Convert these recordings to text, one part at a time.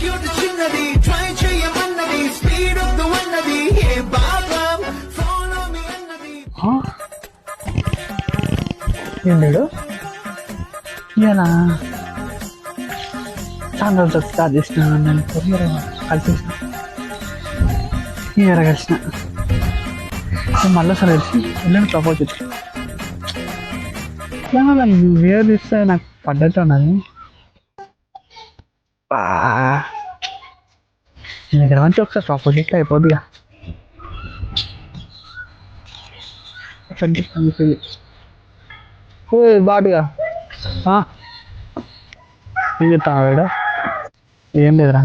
Cute చిన్నది try చేయమన్నది speed వద్దు అన్నది ఏ భాగం ఫాలో మీ అన్నది. ఏంటాడు ఇలా చాలా రోజులు స్టార్ట్ చేసిన నేను కలిసేసిన ఇయర్ కలిసిన మళ్ళీ సార్ కలిసి వెళ్ళండి ప్రపోజ్ చేసి వేరు ఇస్తే నాకు పడ్డట్టు ఉన్నది. నేను దగ్గర మంచి ఒకసారి ప్రపోజ్ చేస్తే అయిపోద్దిగా. బాటుగా ఏం చెప్తాను వేడ ఏం లేదురా.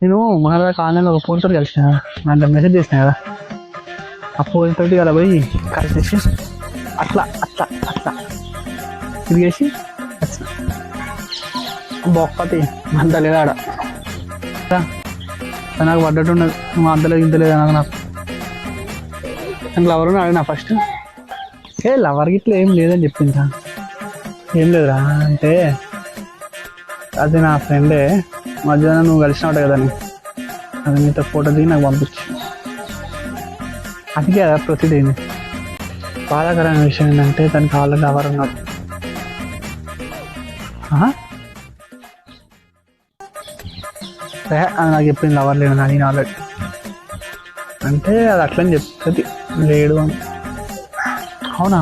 నేను మహారాజు ఆన్లైన్లో ఒక ఫోన్ తోటి కలిసిన దాంట్లో మెసేజ్ చేసిన కదా, ఆ ఫోన్ తోటి అలా పోయి కలిసేసి అట్లా అట్లా అట్లా తిరిగేసి వచ్చిన. బొక్కతి అంత లేదా ఆడ నాకు పడ్డట్టు ఉన్నది. నువ్వు అంతలేదు ఇంతలేదు నాకు నాకు లవర్ ఉన్నాడు నా ఫస్ట్. లవర్ గిట్లా ఏం లేదని చెప్పిందా. ఏం లేదురా అంటే అది నా ఫ్రెండే మధ్యాహ్నం నువ్వు కలిసినావు కదా అని అది నీతో ఫోటో దిగి నాకు పంపించి అందుకే కదా ప్రొసీడ్ అయింది. బాధాకరమైన విషయం ఏంటంటే దానికి ఆల్రెడీ లవర్ ఉన్నాడు. అది నాకు చెప్పింది లవర్ లేడు అని ఆల్రెడీ. అంటే అది అట్లని చెప్తుంది లేడు అని. అవునా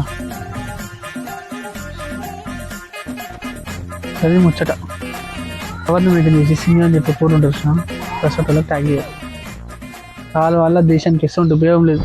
అది ముచ్చట. ఎవరిని మెయింటైన్ చేసి సింగ్ అని చెప్పి ఫోటో ఉంటుంది ప్రస్తుతం ట్యాగ్ చేయాలి. వాళ్ళ వల్ల దేశానికి ఎటువంటి ఉపయోగం లేదు.